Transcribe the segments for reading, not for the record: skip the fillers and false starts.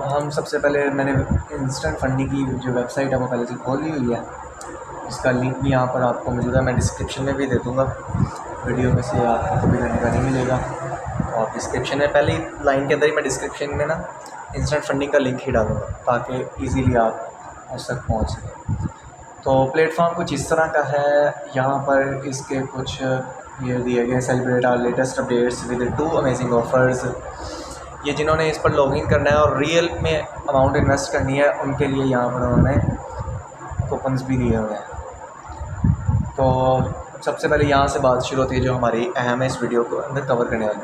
हम सबसे पहले मैंने इंस्टेंट फंडिंग की जो वेबसाइट है वो पहले से खोली हुई है। इसका लिंक भी यहाँ पर आपको मौजूद है, मैं डिस्क्रिप्शन में भी दे दूँगा। वीडियो में से आपको कभी करने का नहीं मिलेगा, तो आप डिस्क्रिप्शन में पहली लाइन के अंदर ही मैं डिस्क्रिप्शन में ना इंस्टेंट फंडिंग का लिंक ही डालूँगा ताकि ईज़िली आप उस तक पहुँच सकें। तो प्लेटफॉर्म कुछ इस तरह का है। यहाँ पर इसके कुछ ये दिए गए, celebrate our latest updates with 2 amazing offers. ये जिन्होंने इस पर लॉगिन करना है और रियल में अमाउंट इन्वेस्ट करनी है उनके लिए यहाँ पर उन्होंने कूपन्स भी दिए हुए हैं। तो सबसे पहले यहाँ से बात शुरू होती है जो हमारी अहम है इस वीडियो को अंदर कवर करने वाली,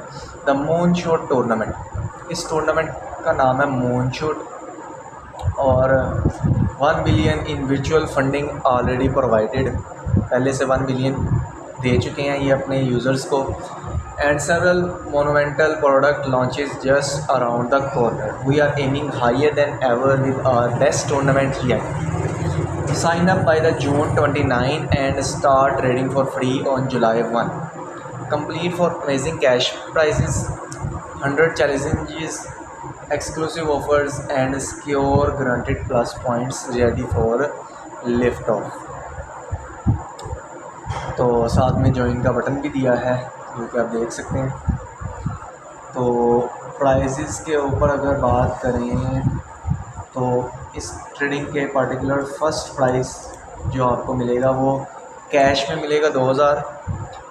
द मून शॉट टूर्नामेंट। इस टूर्नामेंट का नाम है मून शॉट और 1 billion in virtual funding already provided. पहले से 1 बिलियन दे चुके हैं ये अपने यूज़र्स को। And several monumental product launches just around the corner. We are aiming higher than ever with our best tournament yet. Sign up by the June 29 and start trading for free on July 1. Complete for amazing cash prizes, 100 challenges, exclusive offers and secure guaranteed plus points ready for lift off. तो साथ में join का button भी दिया है जो कि आप देख सकते हैं। तो प्राइजेस के ऊपर अगर बात करें तो इस ट्रेडिंग के पर्टिकुलर फर्स्ट प्राइस जो आपको मिलेगा वो कैश में मिलेगा 2000,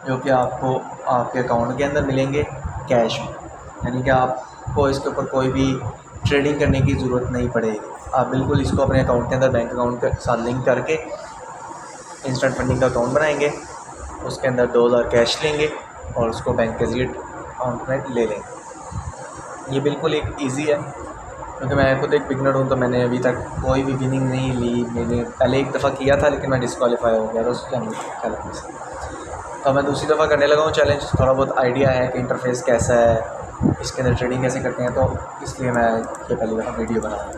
जो कि आपको आपके अकाउंट के अंदर मिलेंगे कैश में। यानी कि आपको इसके ऊपर कोई भी ट्रेडिंग करने की ज़रूरत नहीं पड़ेगी। आप बिल्कुल इसको अपने अकाउंट के अंदर बैंक अकाउंट के साथ लिंक करके इंस्टेंट फंडिंग का अकाउंट बनाएंगे, उसके अंदर 2000 कैश लेंगे और उसको बैंक के ज़रिए अकाउंट में ले लेंगे। ये बिल्कुल एक ईजी है, क्योंकि मैं खुद एक बिगनर हूँ तो मैंने अभी तक कोई भी विनिंग नहीं ली। मैंने पहले एक दफ़ा किया था लेकिन मैं डिस्क्वालीफाई हो गया था उस टाइम चैलेंज से। तो मैं दूसरी दफ़ा करने लगा हूँ चैलेंज। थोड़ा बहुत आइडिया है कि इंटरफेस कैसा है, इसके अंदर ट्रेडिंग कैसे करते हैं, तो इसलिए मैं ये पहली दफ़ा वीडियो बना रहा हूँ।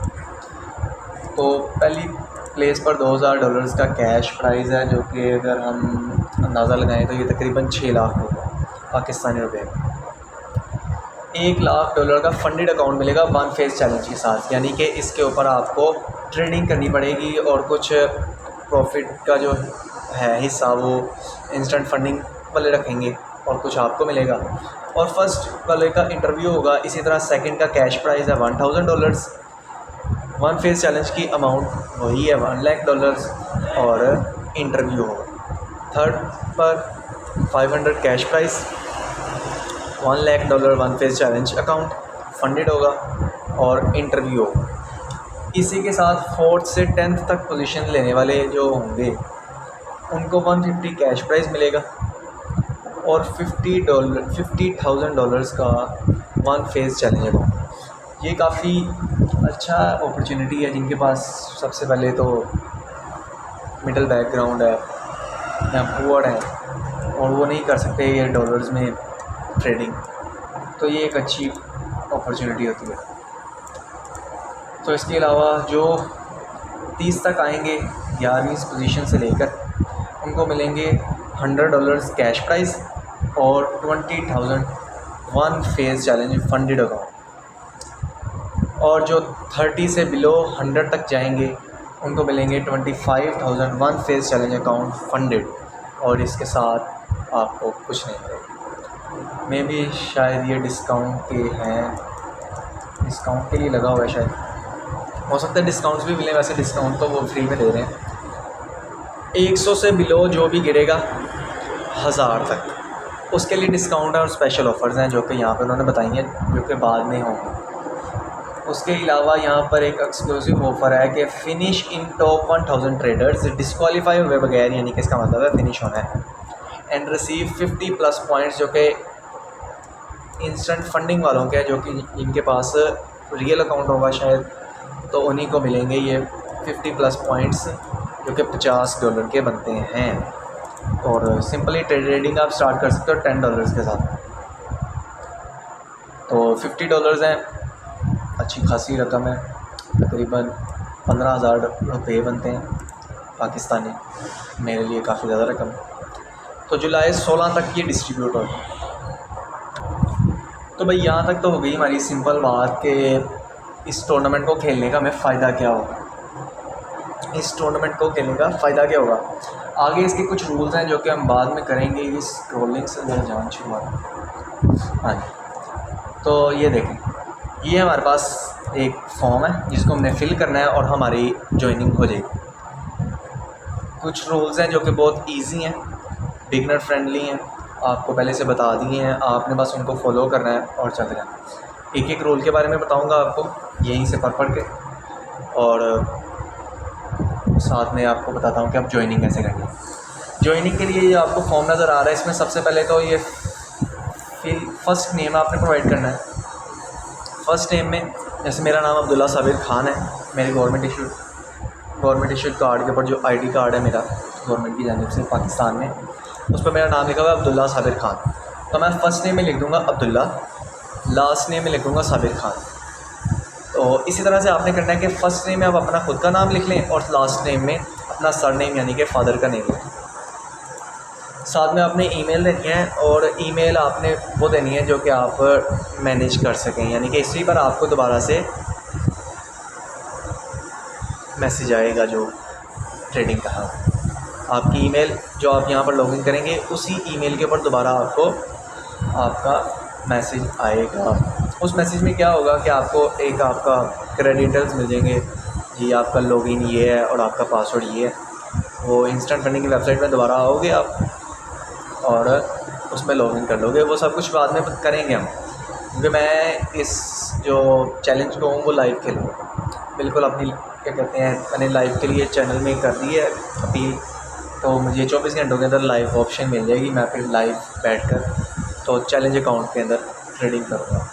तो पहली प्लेस पर $2000 का कैश प्राइज़ है, जो कि अगर हम अंदाज़ा लगाएँ तो ये तकरीबन 6 लाख होगा पाकिस्तानी रुपये। $1,00,000 का फंडेड अकाउंट मिलेगा 1 फेज़ चैलेंज के साथ। यानी कि इसके ऊपर आपको ट्रेडिंग करनी पड़ेगी और कुछ प्रॉफिट का जो है हिस्सा वो इंस्टेंट फंडिंग वाले रखेंगे और कुछ आपको मिलेगा। और फर्स्ट वाले का इंटरव्यू होगा। इसी तरह सेकंड का कैश प्राइस है $1000। 1 फेज़ चैलेंज की अमाउंट वही है $1,00,000 और इंटरव्यू होगा। थर्ड पर 500 cash price, $1,00,000 1 phase challenge account funded होगा और इंटरव्यू होगा। इसी के साथ 4th से 10th तक पोजीशन लेने वाले जो होंगे उनको 150 कैश प्राइस मिलेगा और $50,000 का 1 फेज़ चैलेंज अकाउंट। ये काफ़ी अच्छा अपॉर्चुनिटी है जिनके पास सबसे पहले तो मिडिल बैकग्राउंड है या पुअर है और वो नहीं कर सकते ये डॉलर्स में ट्रेडिंग, तो ये एक अच्छी अपॉर्चुनिटी होती है। तो इसके अलावा जो 30 तक आएंगे 11वीं पोजीशन से लेकर उनको मिलेंगे $100 कैश प्राइस और 20,000 1 फेज़ चैलेंज फंडेड अकाउंट। और जो 30 से बिलो 100 तक जाएंगे उनको मिलेंगे 25,000 1 फेज़ चैलेंज अकाउंट फंडेड और इसके साथ आपको कुछ नहीं मिलेगा। मे भी शायद ये डिस्काउंट के हैं, डिस्काउंट के लिए लगा हुआ है शायद, हो सकता है डिस्काउंट्स भी मिले। वैसे डिस्काउंट तो वो फ्री में दे रहे हैं। 100 से बिलो जो भी गिरेगा 1000 तक उसके लिए डिस्काउंट है और स्पेशल ऑफ़र्स हैं जो कि यहाँ पे उन्होंने बताई हैं, जो कि बाद में होंगे। उसके अलावा यहाँ पर एक एक्सक्लूसिव ऑफ़र है कि फ़िनिश इन टॉप 1000 ट्रेडर्स डिस्क्वालीफाई हुए बगैर, यानी कि इसका मतलब है फ़िनिश होना है, एंड रिसीव 50 प्लस पॉइंट्स, जो कि इंस्टेंट फंडिंग वालों के, जो कि इनके पास रियल अकाउंट होगा शायद, तो उन्हीं को मिलेंगे ये 50 प्लस पॉइंट्स जो कि $50 के बनते हैं। और सिंपली ट्रेडिंग आप स्टार्ट कर सकते हो $10 के साथ। तो $50 हैं, अच्छी खासी रकम है, तकरीबन 15,000 रुपये बनते हैं पाकिस्तानी। मेरे लिए काफ़ी ज़्यादा रकम है। तो जुलाई 16 तक ये डिस्ट्रीब्यूट होगा। तो भाई यहाँ तक तो हो गई हमारी सिंपल बात कि इस टूर्नामेंट को खेलने का हमें फ़ायदा क्या होगा, इस टूर्नामेंट को खेलने का फ़ायदा क्या होगा। आगे इसके कुछ रूल्स हैं जो कि हम बाद में करेंगे। इस स्क्रॉलिंग से मेरा जान छुआ। हाँ जी, तो ये देखें, ये हमारे पास एक फॉर्म है जिसको हमने फ़िल करना है और हमारी ज्वाइनिंग हो जाएगी। कुछ रूल्स हैं जो कि बहुत इजी हैं, बिगनर फ्रेंडली हैं, आपको पहले से बता दिए हैं, आपने बस उनको फॉलो करना है और चल जाना है। एक एक रूल के बारे में बताऊंगा आपको यहीं से पढ़ के, और साथ में आपको बताता हूँ कि आप ज्वाइनिंग कैसे करेंगे। ज्वाइनिंग के लिए ये आपको फॉर्म नज़र आ रहा है, इसमें सबसे पहले तो ये फर्स्ट नेम आपने प्रोवाइड करना है। फ़र्स्ट नेम में जैसे मेरा नाम अब्दुल्ला साबिर ख़ान है, मेरे गवर्नमेंट इशूड कार्ड के ऊपर जो आईडी कार्ड है मेरा गवर्नमेंट की जानिब से पाकिस्तान में, उस पर मेरा नाम लिखा हुआ है अब्दुल्ला साबिर ख़ान। तो मैं फ़र्स्ट नेम में लिख दूँगा अब्दुल्ला, लास्ट नेम में लिख दूँगा साबिर ख़ान। तो इसी तरह से आपने करना है कि फ़र्स्ट नेम में आप अपना ख़ुद का नाम लिख लें और लास्ट नेम में अपना सर नेम यानी कि फ़ादर का नेम लिखें। साथ में आपने ईमेल देनी है, और ईमेल आपने वो देनी है जो कि आप मैनेज कर सकें, यानी कि इसी पर आपको दोबारा से मैसेज आएगा जो ट्रेडिंग का है। आपकी ईमेल जो आप यहाँ पर लॉगिन करेंगे उसी ईमेल के ऊपर दोबारा आपको आपका मैसेज आएगा। उस मैसेज में क्या होगा कि आपको एक आपका क्रेडेंशियल्स मिल जाएंगे जी, आपका लॉगिन ये है और आपका पासवर्ड ये है। वो इंस्टेंट फंडिंग की वेबसाइट में दोबारा आओगे आप और उसमें लॉगिन कर लोगे। वो सब कुछ बाद में करेंगे हम, क्योंकि मैं इस जो चैलेंज को हूँ वो लाइव खेलूँगा बिल्कुल। अपनी क्या कहते हैं, मैंने लाइव के लिए चैनल में कर दी है अपील, तो मुझे 24 घंटों के अंदर लाइव ऑप्शन मिल जाएगी। मैं फिर लाइव बैठकर तो चैलेंज अकाउंट के अंदर ट्रेडिंग करूँगा।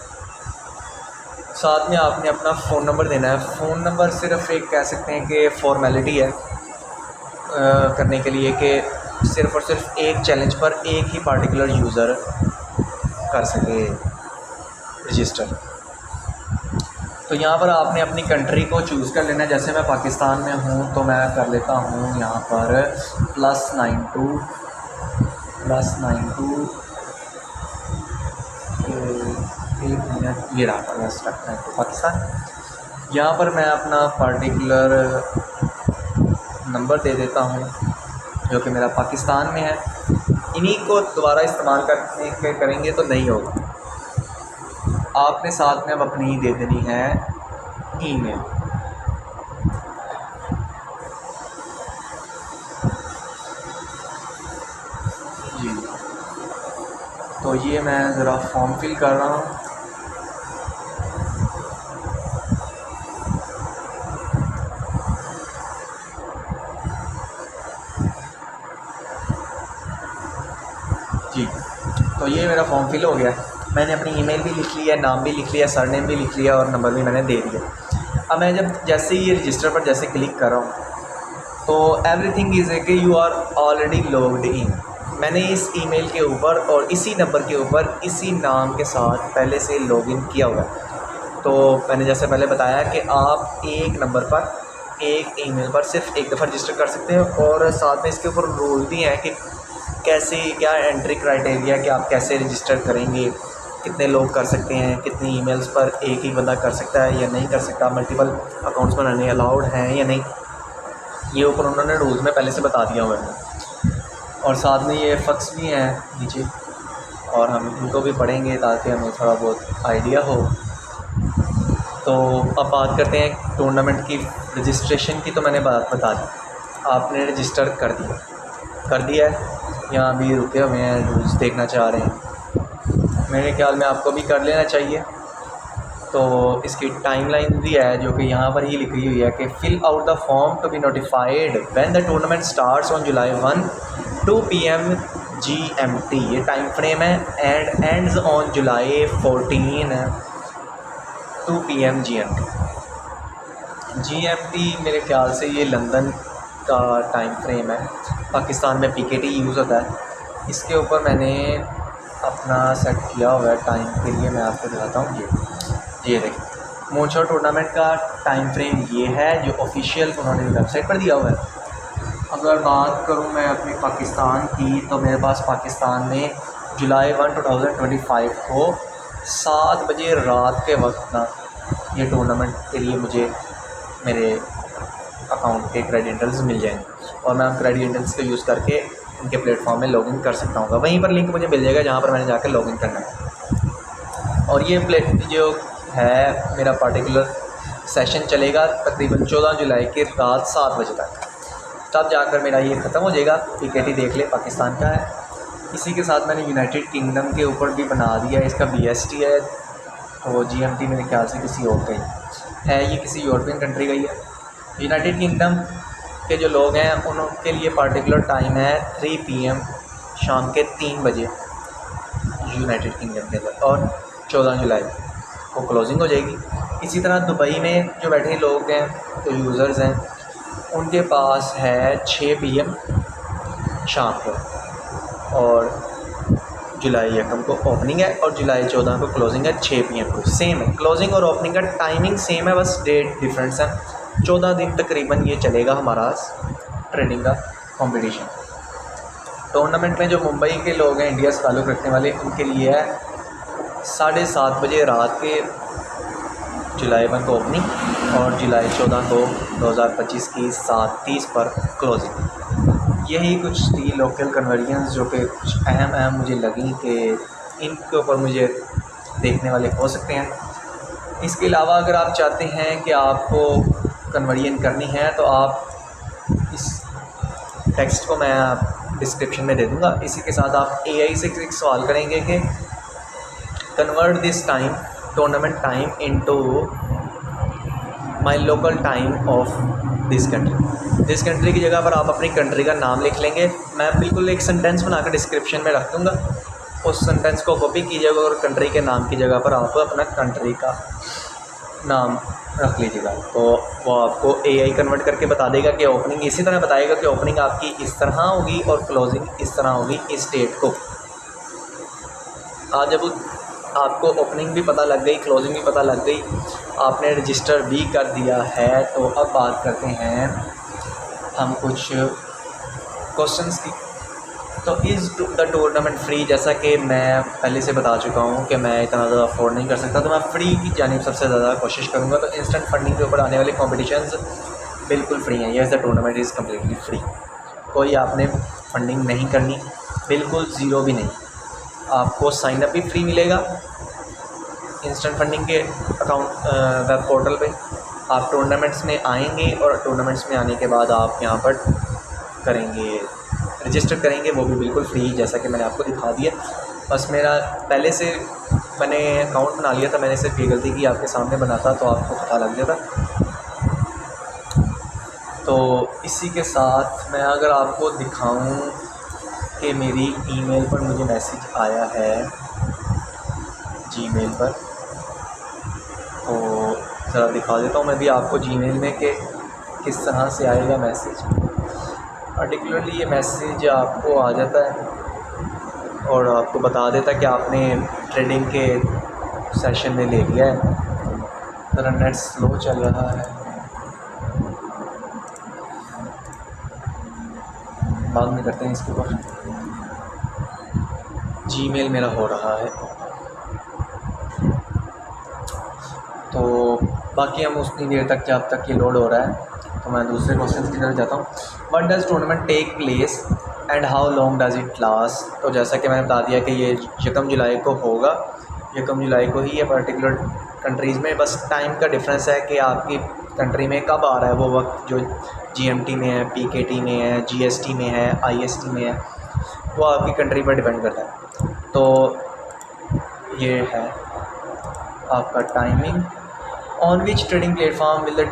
साथ में आपने अपना फ़ोन नंबर देना है। फ़ोन नंबर सिर्फ एक कह सकते हैं कि फॉर्मेलिटी है करने के लिए, कि सिर्फ़ और सिर्फ एक चैलेंज पर एक ही पार्टिकुलर यूज़र कर सके रजिस्टर। तो यहाँ पर आपने अपनी कंट्री को चूज़ कर लेना है। जैसे मैं पाकिस्तान में हूँ तो मैं कर लेता हूँ यहाँ पर +92 एक मिनट, ये रहा पाकिस्तान। यहाँ पर मैं अपना पार्टिकुलर नंबर दे देता हूँ जो कि मेरा पाकिस्तान में है। इन्हीं को दोबारा इस्तेमाल करेंगे तो नहीं होगा। आपने साथ में अब अपनी दे देनी है ईमेल। जी, तो ये मैं ज़रा फॉर्म फिल कर रहा हूँ। जी, तो ये मेरा फॉर्म फिल हो गया। मैंने अपनी ईमेल भी लिख लिया, नाम भी लिख लिया, सरनेम भी लिख लिया और नंबर भी मैंने दे दिया। अब मैं जब जैसे ही ये रजिस्टर पर जैसे क्लिक कर रहा हूँ तो एवरीथिंग इज़ है कि you are already logged in. मैंने इस ईमेल के ऊपर और इसी नंबर के ऊपर इसी नाम के साथ पहले से लॉगिन किया हुआ है। तो मैंने जैसे पहले बताया कि आप एक नंबर पर एक ईमेल पर सिर्फ एक दफ़ा रजिस्टर कर सकते हैं, और साथ में इसके ऊपर रूल भी हैं कि कैसे, क्या एंट्री क्राइटेरिया कि आप कैसे रजिस्टर करेंगे, कितने लोग कर सकते हैं, कितनी ईमेल्स पर एक ही बंदा कर सकता है या नहीं कर सकता, मल्टीपल अकाउंट्स बनाने अलाउड हैं या नहीं, ये ऊपर उन्होंने रूल्स में पहले से बता दिया हुआ है। और साथ में ये फक्स भी हैं नीचे, और हम इनको भी पढ़ेंगे ताकि हमें थोड़ा बहुत आइडिया हो। तो अब बात करते हैं टूर्नामेंट की रजिस्ट्रेशन की। तो मैंने बात बता दी, आपने रजिस्टर कर दिया है। यहाँ भी रुके हुए हैं, रूल्स देखना चाह रहे हैं, मेरे ख्याल में आपको भी कर लेना चाहिए। तो इसकी टाइमलाइन भी है जो कि यहाँ पर ही लिखी हुई है कि fill out the form to be notified when the tournament starts on July 1 2 PM GMT। ये टाइम फ्रेम है, and ends on July 14 2 PM GMT मेरे ख्याल से ये लंदन का टाइम फ्रेम है। पाकिस्तान में PKT यूज़ होता है। इसके ऊपर मैंने अपना सेट किया हुआ है टाइम के लिए, मैं आपको दिखाता हूँ। ये देखिए, मूनशॉट टूर्नामेंट का टाइम फ्रेम ये है जो ऑफिशियल उन्होंने वेबसाइट पर दिया हुआ है। अगर बात करूँ मैं अपनी पाकिस्तान की, तो मेरे पास पाकिस्तान में जुलाई 1 2025 को 7 बजे रात के वक्त ना ये टूर्नामेंट के लिए मुझे मेरे अकाउंट के क्रेडेंशियल्स मिल जाएंगे और मैं क्रेडेंशियल्स को यूज़ करके उनके प्लेटफॉर्म में लॉगिन कर सकता हूँ। वहीं पर लिंक मुझे मिल जाएगा जहाँ पर मैंने जाकर लॉगिन करना है। और ये जो है मेरा पार्टिकुलर सेशन चलेगा तकरीबन 14 जुलाई की रात 7 बजे तक, तब जाकर मेरा ये ख़त्म हो जाएगा। PKT देख ले पाकिस्तान का है। इसी के साथ मैंने यूनाइटेड किंगडम के ऊपर भी बना दिया है, इसका BST है तो GMT मेरे ख्याल से किसी और का ही है, ये किसी यूरोपियन कंट्री का ही है। यूनाइटेड किंगडम के जो लोग हैं उनके लिए पार्टिकुलर टाइम है 3 PM शाम के 3 बजे यूनाइटेड किंगडम के अंदर, और 14 जुलाई को क्लोजिंग हो जाएगी। इसी तरह दुबई में जो बैठे लोग हैं, जो यूज़र्स हैं, उनके पास है 6 PM शाम को, और जुलाई 1 को ओपनिंग है और जुलाई 14 को क्लोजिंग है 6 PM को। सेम है, क्लोजिंग और ओपनिंग का टाइमिंग सेम है, बस डेट डिफरेंस है। 14 दिन तकरीबन ये चलेगा हमारा ट्रेडिंग का कंपटीशन। टूर्नामेंट में जो मुंबई के लोग हैं, इंडिया से ताल्लुक़ रखने वाले, उनके लिए है 7:30 बजे रात के जुलाई 1 को ओपनिंग और जुलाई 14 को 2025 की 7:30 पर क्लोजिंग। यही कुछ थी लोकल कन्वर्जन्स जो कि कुछ अहम मुझे लगी कि इनके ऊपर मुझे देखने वाले हो सकते हैं। इसके अलावा अगर आप चाहते हैं कि आपको कन्वर्जन करनी है तो आप इस टेक्स्ट को मैं डिस्क्रिप्शन में दे दूँगा। इसी के साथ आप AI से एक सवाल करेंगे कि convert this time tournament time into my local time of this country की जगह पर आप अपनी कंट्री का नाम लिख लेंगे। मैं बिल्कुल एक सेंटेंस बनाकर डिस्क्रिप्शन में रख दूँगा, उस सेंटेंस को कॉपी कीजिएगा और कंट्री के नाम की जगह पर आप अपना कंट्री का नाम रख लीजिएगा, तो वो आपको AI कन्वर्ट करके बता देगा कि ओपनिंग इसी तरह बताएगा कि ओपनिंग आपकी इस तरह होगी और क्लोजिंग इस तरह होगी इस डेट को। आज जब आपको ओपनिंग भी पता लग गई, क्लोजिंग भी पता लग गई, आपने रजिस्टर भी कर दिया है, तो अब बात करते हैं हम कुछ क्वेश्चंस की। तो इज़ द टूर्नामेंट फ्री, जैसा कि मैं पहले से बता चुका हूँ कि मैं इतना ज़्यादा अफोर्ड नहीं कर सकता, तो मैं फ्री की जानिब सबसे ज़्यादा कोशिश करूँगा। तो इंस्टेंट फंडिंग के ऊपर आने वाले कॉम्पिटिशन्स बिल्कुल फ्री हैं। Yes, the tournament is completely free. कोई आपने फंडिंग नहीं करनी, बिल्कुल ज़ीरो भी नहीं। आपको साइन अप भी फ्री मिलेगा इंस्टेंट फंडिंग के अकाउंट वेब पोर्टल पे। आप टूर्नामेंट्स में आएंगे और टूर्नामेंट्स में आने के बाद आप यहाँ पर करेंगे, रजिस्टर करेंगे, वो भी बिल्कुल फ्री, जैसा कि मैंने आपको दिखा दिया। बस मेरा पहले से मैंने अकाउंट बना लिया था, मैंने सिर्फ ये गलती की आपके सामने बनाता तो आपको पता लग जाता। तो इसी के साथ मैं अगर आपको दिखाऊं कि मेरी ईमेल पर मुझे मैसेज आया है जीमेल पर, तो ज़रा दिखा देता हूँ मैं भी आपको जीमेल में कि किस तरह से आएगा मैसेज। पर्टिकुलरली ये मैसेज आपको आ जाता है और आपको बता देता है कि आपने ट्रेडिंग के सेशन में ले लिया है। ज़रा नेट स्लो चल रहा है, बाद में करते हैं इसके ऊपर। जीमेल मेरा हो रहा है, तो बाकी हम उतनी देर तक जब तक ये लोड हो रहा है तो मैं दूसरे क्वेश्चन की तरफ जाता हूँ। What does tournament take place and how long does it last. तो जैसा कि मैंने बता दिया कि ये 1 जुलाई को होगा, 1 जुलाई को ही ये पर्टिकुलर कंट्रीज़ में, बस टाइम का डिफरेंस है कि आपकी कंट्री में कब आ रहा है वो वक्त, जो GMT में है, PKT में है, GST में है, IST में है, वो आपकी कंट्री पर डिपेंड करता है। तो ये है आपका timing. On which trading platform will the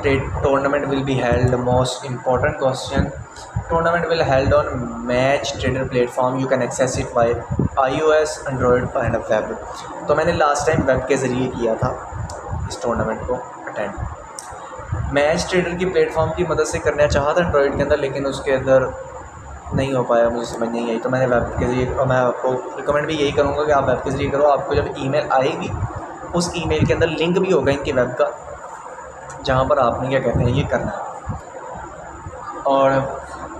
tournament will be held. Most important question. Tournament will held on match trader platform, you can access it by iOS, android and web. तो मैंने last time web के ज़रिए किया था इस tournament को attend. Match trader की platform की मदद से करना चाहा था एंड्रॉयड के अंदर, लेकिन उसके अंदर नहीं हो पाया, मुझे समझ नहीं आई, तो मैंने वेब के ज़रिए, और मैं आपको रिकमेंड भी यही करूँगा कि आप वेब के ज़रिए करो। आपको जब ईमेल आएगी उस ईमेल के अंदर लिंक भी होगा इनके वेब का, जहाँ पर आपने क्या कहते हैं ये करना है। और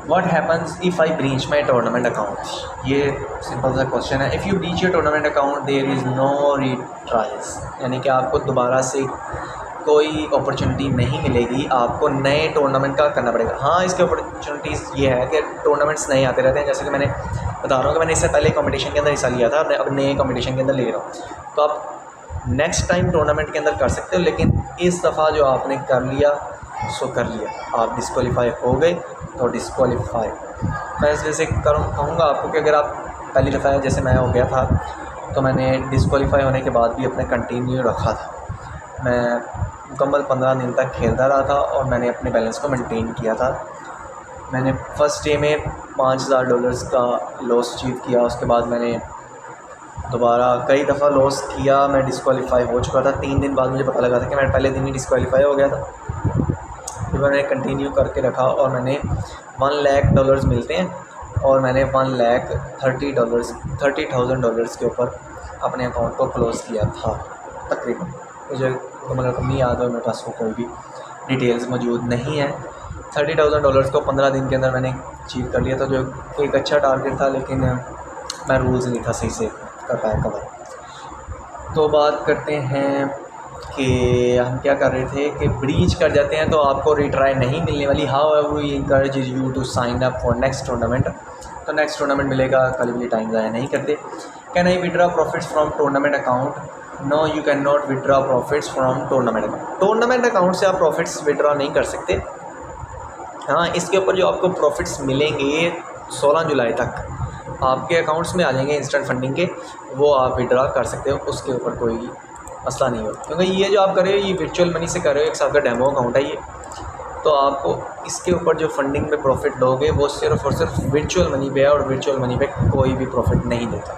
what happens if I breach my tournament account. ये सिंपल सा क्वेश्चन है। If you breach your tournament account there is no retries, यानी कि आपको दोबारा से कोई अपॉर्चुनिटी नहीं मिलेगी, आपको नए टूर्नामेंट का करना पड़ेगा। हाँ, इसके अपॉर्चुनिटीज़ ये है कि टूर्नामेंट्स नए आते रहते हैं। जैसे कि मैंने बता रहा हूँ कि मैंने इससे पहले कंपटीशन के अंदर हिस्सा लिया था, अब नए कंपटीशन के अंदर ले रहा हूँ। तो आप नेक्स्ट टाइम टूर्नामेंट के अंदर कर सकते हो, लेकिन इस दफ़ा जो आपने कर लिया सो कर लिया। आप डिस्क्वालीफाई हो गए तो डिस्क्वालीफाई। मैं इस वजह से कहूँगा आपको कि अगर आप पहली दफ़ा जैसे मैं हो गया था तो मैंने डिस्क्वालीफाई होने के बाद भी अपने कंटिन्यू रखा था। मैं मुकम्मल 15 दिन तक खेलता रहा था और मैंने अपने बैलेंस को मेंटेन किया था। मैंने फ़र्स्ट डे में $5000 का लॉस अचीव किया। उसके बाद मैंने दोबारा कई दफ़ा लॉस किया। मैं डिस्क्वालीफाई हो चुका था। 3 दिन बाद मुझे पता लगा था कि मैं पहले दिन ही डिस्क्वालीफाई हो गया था। फिर मैंने कंटिन्यू करके रखा और मैंने $1,00,000 मिलते हैं और मैंने $30,000 के ऊपर अपने अकाउंट को क्लोज़ किया था तकरीबन। मुझे मतलब रकम नहीं याद है, मेरे पास वो कोई भी डिटेल्स मौजूद नहीं है। $30,000 को 15 दिन के अंदर मैंने अचीव कर लिया था, जो एक अच्छा टारगेट था, लेकिन मैं रूल्स नहीं था सही से कर पाया कवर। तो बात करते हैं कि हम क्या कर रहे थे कि ब्रीच कर जाते हैं तो आपको रिट्राई नहीं मिलने वाली। However we encourage you to sign up for next tournament. तो नेक्स्ट टूर्नामेंट मिलेगा, कल भी टाइम ज़ाया नहीं करते। Can I withdraw profits from tournament account? No, you can not withdraw profits from tournament account. Tournament account से आप profits withdraw नहीं कर सकते। हाँ, इसके ऊपर जो आपको प्रॉफिट्स मिलेंगे 16 जुलाई तक आपके अकाउंट्स में आ जाएंगे इंस्टेंट फंडिंग के, वो आप विड्रॉ कर सकते हो। उसके ऊपर कोई मसला नहीं होगा, क्योंकि ये जो आप कर रहे हो ये वर्चुअल मनी से कर रहे हो, एक साथ का डेमो अकाउंट है ये। तो आपको इसके ऊपर जो फंडिंग में प्रॉफिट लोगे वो सिर्फ़ और सिर्फ वर्चुअल मनी पे है, और वर्चुअल मनी पे कोई भी प्रॉफिट नहीं देता।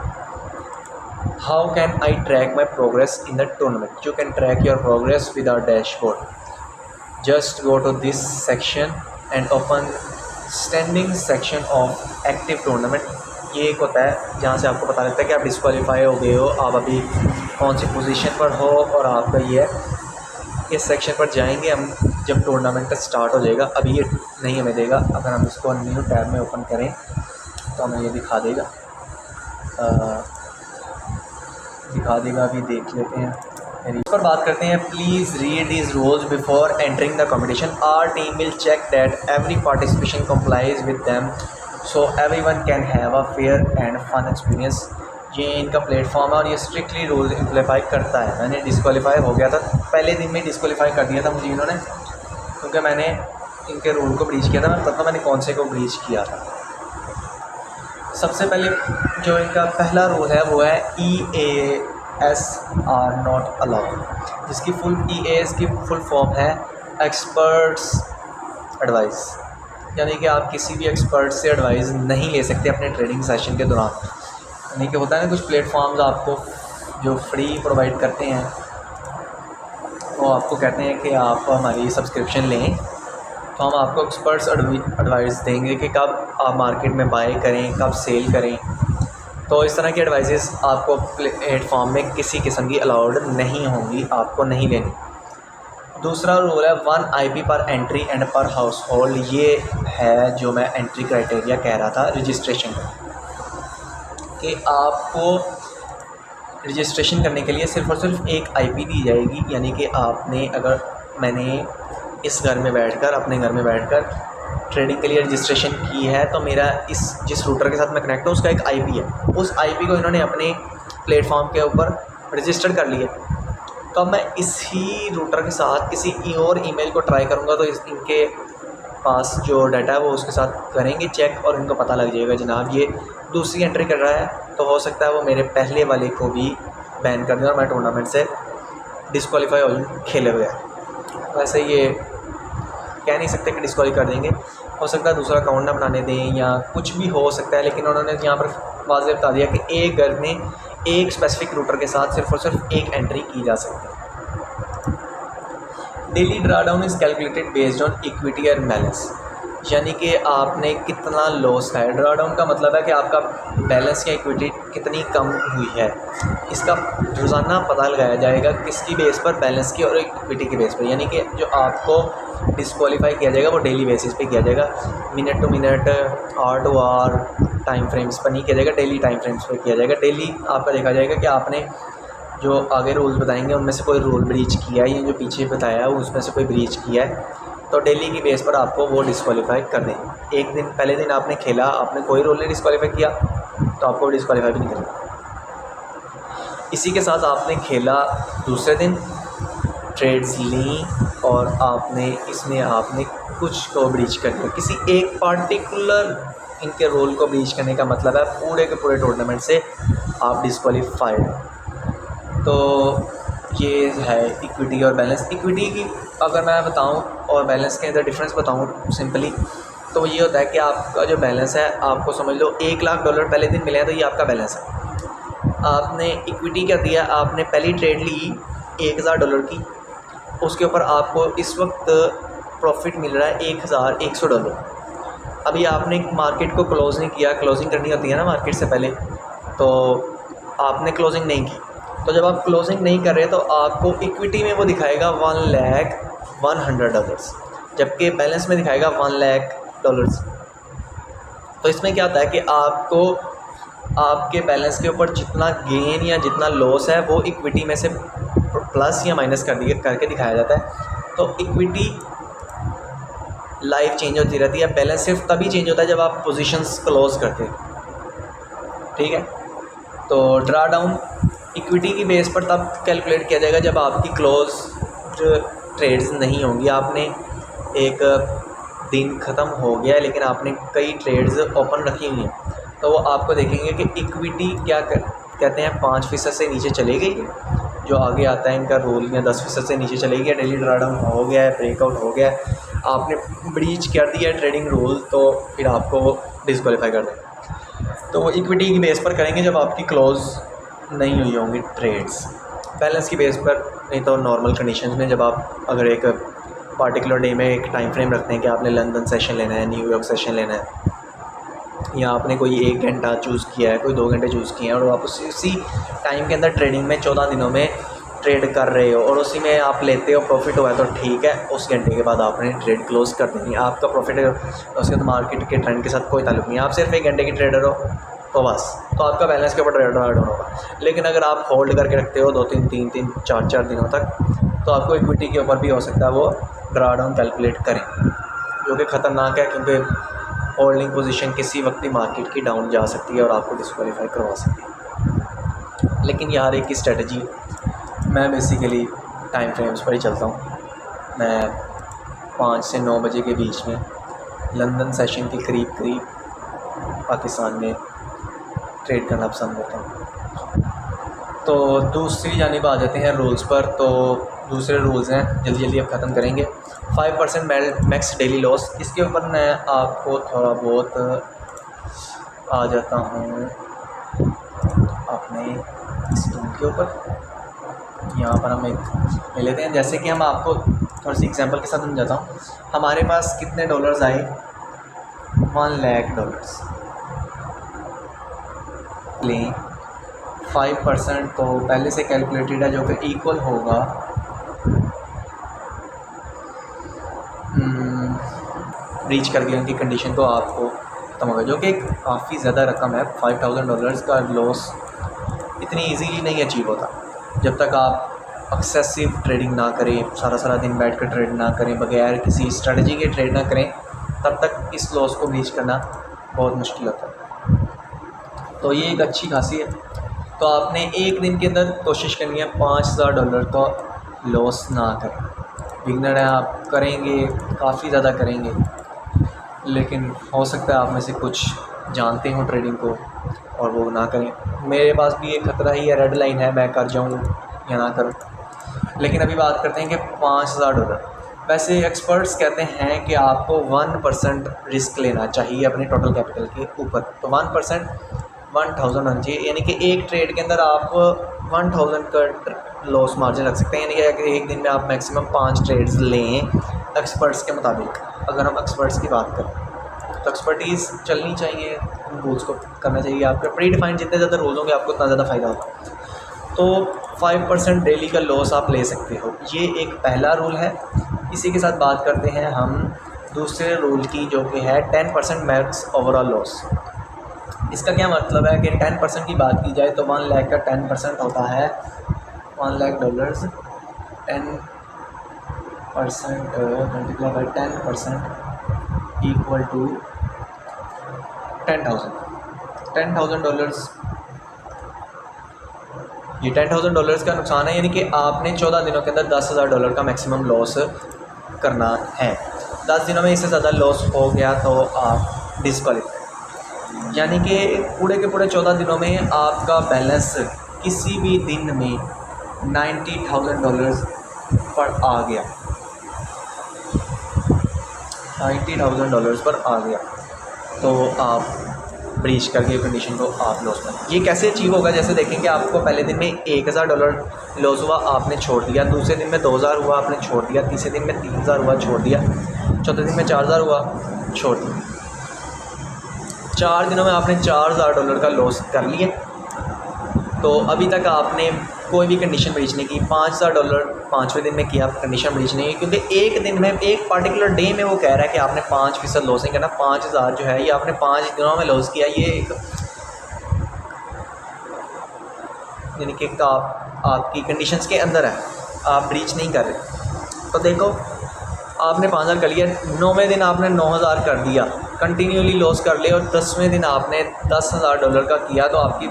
How can I track my progress in the tournament? You can track your progress with our dashboard. Just go to this section and open standing section of active tournament. ये एक होता है जहाँ से आपको पता लगता है कि आप डिस्क्वालीफाई हो गए हो, आप अभी कौन सी पोजीशन पर हो, और आपका ये है। इस सेक्शन पर जाएंगे हम जब टूर्नामेंट स्टार्ट हो जाएगा। अभी ये नहीं हमें देगा। अगर हम इसको न्यू टैब में ओपन करें तो हमें ये दिखा देगा, अभी देख लेते हैं। इस पर बात करते हैं। Please read these rules before entering the competition. Our team will check that every participation complies with them so everyone can have a fair and fun experience. ये इनका प्लेटफॉर्म है और ये स्ट्रिक्टली रूल इम्प्लीफाई करता है। मैंने disqualify हो गया था, पहले दिन में डिस्क्वालीफाई कर दिया था मुझे इन्होंने, क्योंकि मैंने इनके रूल को ब्रीच किया था। मैं पता मैंने कौन से को ब्रीच किया था। सबसे पहले जो इनका पहला रूल है वो है EAS आर नॉट अलाउड, जिसकी फुल EAS की फुल फॉर्म है एक्सपर्ट्स एडवाइस। यानी कि आप किसी भी एक्सपर्ट से एडवाइस नहीं ले सकते अपने ट्रेडिंग सेशन के दौरान। यानी कि होता है ना, कुछ प्लेटफॉर्म्स आपको जो फ्री प्रोवाइड करते हैं, वो आपको कहते हैं कि आप हमारी सब्सक्रिप्शन लें तो हम आपको एक्सपर्ट्स एडवाइस देंगे कि कब आप मार्केट में बाय करें, कब सेल करें। तो इस तरह की एडवाइसेस आपको प्लेटफॉर्म में किसी किस्म की अलाउड नहीं होंगी, आपको नहीं लेनी। दूसरा रूल है 1 IP पर एंट्री एंड पर हाउस होल्ड। ये है जो मैं एंट्री क्राइटेरिया कह रहा था रजिस्ट्रेशन का, कि आपको रजिस्ट्रेशन करने के लिए सिर्फ़ और सिर्फ एक IP दी जाएगी। यानी कि आपने, अगर मैंने इस घर में बैठकर, अपने घर में बैठकर ट्रेडिंग के लिए रजिस्ट्रेशन की है, तो मेरा जिस रूटर के साथ मैं कनेक्ट हूँ उसका एक IP है। उस IP को इन्होंने अपने प्लेटफॉर्म के ऊपर रजिस्टर कर लिया। तो अब मैं इसी रूटर के साथ किसी और ईमेल को ट्राई करूँगा तो इनके पास जो डाटा है वो उसके साथ करेंगे चेक, और इनको पता लग जाएगा जनाब ये दूसरी एंट्री कर रहा है, तो हो सकता है वो मेरे पहले वाले को भी बैन कर दें और मैं टूर्नामेंट से डिस्क्वालीफाई हो जाऊँ खेले हुए। वैसे ये कह नहीं सकते कि डिस्क्वालीफाई कर देंगे, हो सकता है दूसरा अकाउंट ना बनाने दें या कुछ भी हो सकता है। लेकिन उन्होंने यहाँ पर वाज़ेह बता दिया कि एक घर में एक स्पेसिफिक रूटर के साथ सिर्फ और सिर्फ एक एंट्री की जा सकती है। Daily drawdown is calculated based on equity और बैलेंस, यानी कि आपने कितना लॉस है। ड्राडाउन का मतलब है कि आपका बैलेंस या इक्विटी कितनी कम हुई है। इसका रोज़ाना पता लगाया जाएगा किसकी बेस पर, बैलेंस की और इक्विटी के बेस पर। यानी कि जो आपको डिस्क्वालीफाई किया जाएगा वो डेली बेसिस पे किया जाएगा, minute to minute, hour to hour time frames पर नहीं किया जाएगा, डेली टाइम फ्रेम्स पर किया जाएगा। डेली आपका देखा जाएगा कि आपने जो आगे रूल्स बताएंगे उनमें से कोई रूल ब्रीच किया है, ये जो पीछे बताया है उसमें से कोई ब्रीच किया है तो डेली की बेस पर आपको वो डिस्क्वालीफाई कर देंगे। एक दिन पहले दिन आपने खेला, आपने कोई रूल नहीं डिस्क्वालीफाई किया तो आपको डिस्क्वालीफाई भी नहीं करेंगे। इसी के साथ आपने खेला, दूसरे दिन ट्रेड्स ली और आपने कुछ को ब्रीच कर दिया, किसी एक पार्टिकुलर इनके रोल को ब्रीच करने का मतलब है पूरे के पूरे टूर्नामेंट से आप डिस्क्वालीफाइड। तो ये है इक्विटी और बैलेंस। इक्विटी की अगर मैं बताऊं और बैलेंस के अंदर डिफरेंस बताऊं सिंपली, तो ये होता है कि आपका जो बैलेंस है, आपको समझ लो $1,00,000 पहले दिन मिले हैं तो ये आपका बैलेंस है। आपने इक्विटी क्या दिया, आपने पहली ट्रेड ली $1,000 की, उसके ऊपर आपको इस वक्त प्रॉफिट मिल रहा है $1,100। अभी आपने मार्केट को क्लोज़ नहीं किया, क्लोजिंग करनी होती है ना मार्केट से पहले, तो आपने क्लोजिंग नहीं की। तो जब आप क्लोजिंग नहीं कर रहे तो आपको इक्विटी में वो दिखाएगा $1,100, जबकि बैलेंस में दिखाएगा $1,00,000। तो इसमें क्या होता है कि आपको आपके बैलेंस के ऊपर जितना गेन या जितना लॉस है वो इक्विटी में से प्लस या माइनस करके दिखाया जाता है। तो इक्विटी लाइफ चेंज होती रहती है, बैलेंस सिर्फ तभी चेंज होता है जब आप पोजीशंस क्लोज करते हैं, ठीक है। तो ड्रा डाउन इक्विटी की बेस पर तब कैलकुलेट किया जाएगा जब आपकी क्लोज ट्रेड्स नहीं होंगी। आपने एक दिन ख़त्म हो गया है लेकिन आपने कई ट्रेड्स ओपन रखी हुई हैं, तो वो आपको देखेंगे कि इक्विटी क्या कहते हैं 5% से नीचे चली गई है, जो आगे आता है इनका रूल, या 10% से नीचे चली गई है, डेली ड्रा डाउन हो गया है, ब्रेकआउट हो गया है, आपने ब्रीच कर दिया है ट्रेडिंग रूल, तो फिर आपको डिस्क्वालीफाई कर दें। तो वो इक्विटी की बेस पर करेंगे जब आपकी क्लोज नहीं हुई होंगी ट्रेड्स। बैलेंस की बेस पर नहीं तो नॉर्मल कंडीशंस में, जब आप अगर एक पार्टिकुलर डे में एक टाइम फ्रेम रखते हैं कि आपने लंदन सेशन लेना है, न्यूयॉर्क सेशन लेना है, या आपने कोई 1 घंटा चूज़ किया है, कोई 2 घंटे चूज़ किए हैं और आप उसी टाइम के अंदर ट्रेडिंग में 14 दिनों में ट्रेड कर रहे हो और उसी में आप लेते हो, प्रॉफिट हुआ है तो ठीक है, उस घंटे के बाद आपने ट्रेड क्लोज़ कर देनी। आपका प्रॉफिट है उसके बाद मार्केट के ट्रेंड के साथ कोई ताल्लुक नहीं, आप सिर्फ 1 घंटे की ट्रेडर हो तो बस, तो आपका बैलेंस के ऊपर ट्रेड डाउन होगा। लेकिन अगर आप होल्ड करके रखते हो 2-3, 3-3, 4-4 दिनों तक, तो आपको इक्विटी के ऊपर भी हो सकता है वो ड्रा डाउन कैलकुलेट करें, जो कि ख़तरनाक है क्योंकि होल्डिंग पोजीशन किसी वक्त भी मार्केट की डाउन जा सकती है और आपको डिस्क्वालीफाई करवा सकती है। लेकिन यार एक ही स्ट्रेटजी, मैं बेसिकली टाइम फ्रेम्स पर ही चलता हूँ। मैं 5 से 9 बजे के बीच में लंदन सेशन के करीब पाकिस्तान में ट्रेड करना पसंद करता हूँ। तो दूसरी जानिब आ जाते हैं रूल्स पर। तो दूसरे रूल्स हैं, जल्दी अब ख़त्म करेंगे। 5% मैक्स डेली लॉस, इसके ऊपर मैं आपको थोड़ा बहुत आ जाता हूँ अपने स्कीम के ऊपर। यहाँ पर हम एक ले लेते हैं, जैसे कि हम आपको थोड़ी सी एग्जांपल के साथ समझाता हूँ। हमारे पास कितने डॉलर्स आए, $1,00,000 लें। 5% तो पहले से कैलकुलेटेड है, जो कि इक्वल होगा रीच कर दिया उनकी कंडीशन को, आपको खत्म होगा, जो कि काफ़ी ज़्यादा रकम है। $5,000 का लॉस इतनी इजीली नहीं अचीव होता जब तक आप एक्सेसिव ट्रेडिंग ना करें, सारा दिन बैठ कर ट्रेड ना करें, बगैर किसी स्ट्रेटजी के ट्रेड ना करें, तब तक इस लॉस को रीच करना बहुत मुश्किल होता है। तो ये एक अच्छी खासी है। तो आपने एक दिन के अंदर कोशिश करनी है $5,000 का लॉस ना करें। बिगनर है आप, करेंगे काफ़ी ज़्यादा करेंगे, लेकिन हो सकता है आप में से कुछ जानते हो ट्रेडिंग को और वो ना करें। मेरे पास भी एक ख़तरा ही है, रेड लाइन है, मैं कर जाऊँ या ना करूँ। लेकिन अभी बात करते हैं कि $5,000। वैसे एक्सपर्ट्स कहते हैं कि आपको 1% रिस्क लेना चाहिए अपने टोटल कैपिटल के ऊपर। तो 1% 1,000 होना चाहिए, यानी कि एक ट्रेड के अंदर आप 1,000 का लॉस मार्जिन रख सकते हैं। यानी कि अगर एक दिन में आप मैक्सिमम 5 ट्रेड्स लें एक्सपर्ट्स के मुताबिक, अगर हम एक्सपर्ट्स की बात करें तो एक्सपर्टीज़ चलनी चाहिए, रूल्स को करना चाहिए। आपके प्री डिफाइंड जितने ज़्यादा रूल्स होंगे आपको उतना ज़्यादा फ़ायदा होगा। तो 5% डेली का लॉस आप ले सकते हो, ये एक पहला रूल है। इसी के साथ बात करते हैं हम दूसरे रूल की, जो कि है 10% मैक्स ओवरऑल लॉस। इसका क्या मतलब है कि 10% की बात की जाए तो 1,00,000 का 10% होता है $1,00,000 10% मल्टीप्लाई बाई 10% इक्वल टू $10,000। ये $10,000 का नुकसान है, यानी कि आपने 14 दिनों के अंदर $10,000 का मैक्सिमम लॉस करना है। 10 दिनों में इससे ज़्यादा लॉस हो गया तो आप डिस्क्वालीफाई, यानी कि पूरे के पूरे 14 दिनों में आपका बैलेंस किसी भी दिन में $90,000 पर आ गया, $90,000 पर आ गया, तो आप ब्रीच करके कंडीशन को आप लॉस कर। ये कैसे अचीव होगा? जैसे देखेंगे आपको पहले दिन में $1,000 लॉस हुआ, आपने छोड़ दिया। दूसरे दिन में 2,000 हुआ, आपने छोड़ दिया। तीसरे दिन में 3,000 हुआ, छोड़ दिया। चौथे दिन में 4,000 हुआ, छोड़ दिया। 4 दिनों में आपने $4,000 का लॉस कर लिया। तो अभी तक आपने कोई भी कंडीशन ब्रीच नहीं की। $5,000 5वें दिन में किया, कंडीशन ब्रीच नहीं की, क्योंकि एक दिन में, एक पार्टिकुलर डे में वो कह रहा है कि आपने 5% लॉस नहीं करना। 5,000 जो है ये आपने 5 दिनों में लॉस किया, ये एक यानी कि आपकी कंडीशंस के अंदर है, आप ब्रीच नहीं कर रहे। तो देखो आपने 5,000 कर लिया, 9वें दिन आपने 9,000 कर दिया, कंटिन्यूली लॉस कर लिया, और 10वें दिन आपने $10,000 का किया, तो आपकी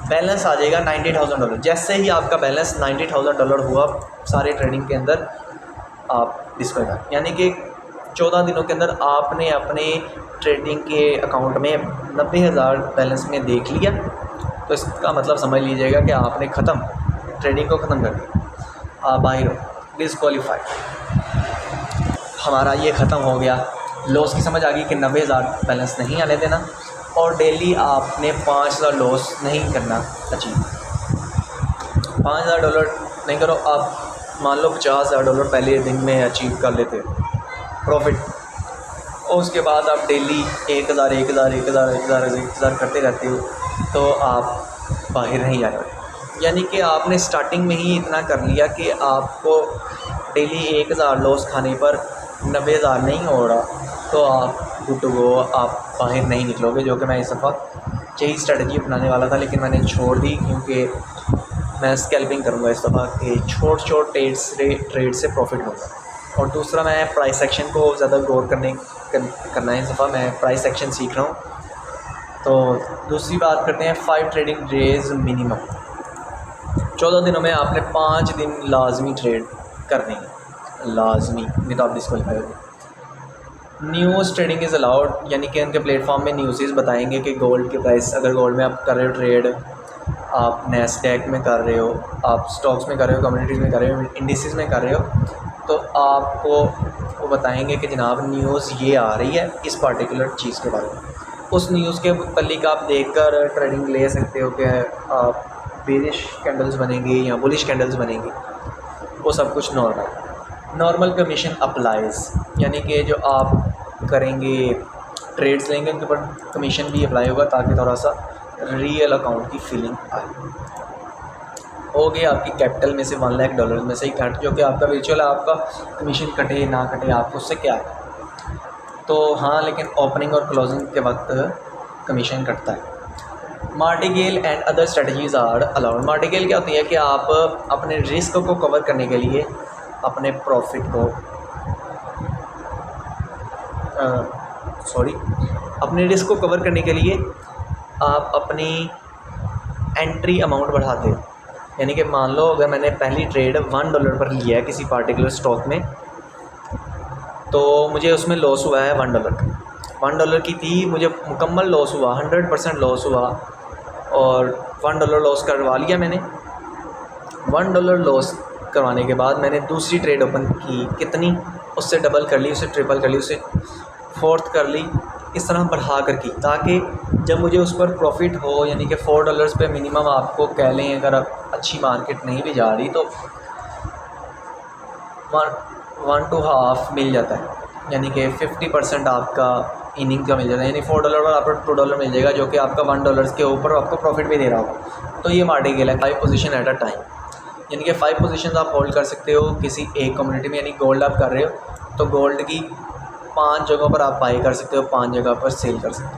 बैलेंस आ जाएगा $90,000। जैसे ही आपका बैलेंस $90,000 हुआ सारे ट्रेडिंग के अंदर, आप डिस्क्वालीफाई, यानी कि 14 दिनों के अंदर आपने अपने ट्रेडिंग के अकाउंट में 90,000 बैलेंस में देख लिया। तो इसका मतलब समझ लीजिएगा कि आपने ट्रेडिंग को ख़त्म कर दिया, आप बाहर हो, डिस्क्वालीफाई। हमारा ये ख़त्म हो गया। लॉस की समझ आ गई कि 90,000 बैलेंस नहीं आने देना, और डेली आपने 5,000 लॉस नहीं करना अचीव। $5,000 नहीं करो, आप मान लो $50,000 पहले दिन में अचीव कर लेते हो प्रॉफिट, और उसके बाद आप डेली 1,000 1,000 1,000 1,000 1,000 करते रहते हो, तो आप बाहर नहीं आ रहे। यानी कि आपने स्टार्टिंग में ही इतना कर लिया कि आपको डेली 1,000 लॉस खाने पर 90,000 नहीं हो रहा, तो आप गुड टू गो, आप बाहर नहीं निकलोगे। जो कि मैं इस दफ़ा यही स्ट्रेटजी अपनाने वाला था, लेकिन मैंने छोड़ दी, क्योंकि मैं स्कैल्पिंग करूँगा इस दफ़ा कि छोट ट्रेड से प्रॉफिट होगा। और दूसरा, मैं प्राइस एक्शन को ज़्यादा गौर करना है इस दफ़ा, मैं प्राइस एक्शन सीख रहा हूँ। तो दूसरी बात करते हैं 5 ट्रेडिंग डेज़ मिनिमम। 14 दिनों में आपने 5 दिन लाजमी ट्रेड करने हैं, लाजमी, नहीं तो आप डिस्क्वालीफाई हो। न्यूज़ ट्रेडिंग इज़ अलाउड, यानी कि उनके प्लेटफॉर्म में न्यूज़ बताएंगे कि गोल्ड के प्राइस, अगर गोल्ड में आप कर रहे हो ट्रेड, आप नैस्डैक में कर रहे हो, आप स्टॉक्स में कर रहे हो, कम्युनिटीज़ में कर रहे हो, इंडिसेस में कर रहे हो, तो आपको वो बताएंगे कि जनाब न्यूज़ ये आ रही है इस पार्टिकुलर चीज़ के बारे में। उस न्यूज़ के मुतालिक आप देखकर ट्रेडिंग ले सकते हो कि आप बेरिश कैंडल्स बनेंगी या बुलिश कैंडल्स बनेंगी, वो सब कुछ नॉर्मल कमीशन अप्लाइज, यानी कि जो आप करेंगे ट्रेड्स लेंगे उनके ऊपर कमीशन भी अप्लाई होगा, ताकि थोड़ा सा रियल अकाउंट की फीलिंग आए। हो गया आपकी कैपिटल में से $1,00,000 में से ही कट, जो कि आपका वर्चुअल है, आपका कमीशन कटे ना कटे आपको उससे क्या है। तो हाँ, लेकिन ओपनिंग और क्लोजिंग के वक्त कमीशन कटता है। Martingale and other strategies are allowed. Martingale क्या होती है कि आप अपने रिस्क को कवर करने के लिए, अपने प्रॉफिट को अपने रिस्क को कवर करने के लिए आप अपनी एंट्री अमाउंट बढ़ाते हो। यानी कि मान लो अगर मैंने पहली ट्रेड $1 पर लिया है किसी पार्टिकुलर स्टॉक में, तो मुझे उसमें लॉस हुआ है $1 की थी, मुझे मुकम्मल लॉस हुआ, 100% लॉस हुआ, और $1 लॉस करवा लिया मैंने। $1 लॉस करवाने के बाद मैंने दूसरी ट्रेड ओपन की, कितनी, उससे डबल कर ली, उससे ट्रिपल कर ली, उससे फोर्थ कर ली, इस तरह बढ़ा कर की, ताकि जब मुझे उस पर प्रॉफिट हो, यानी कि $4 पे मिनिमम आपको कह लें, अगर अच्छी मार्केट नहीं भी जा रही तो 1 to half मिल जाता है, यानी कि 50% आपका इनिंग का मिल जाता है, यानी $4 और आपको $2 मिल जाएगा, जो कि आपका $1 के ऊपर आपको प्रॉफिट भी दे रहा होगा। तो ये मार्टिगेल है, 5 पोजीशन एट अ टाइम, यानी कि 5 पोजीशन आप होल्ड कर सकते हो किसी एक कम्युनिटी में। यानी गोल्ड आप कर रहे हो तो गोल्ड की 5 जगहों पर आप बाई कर सकते हो, 5 जगह पर सेल कर सकते हो।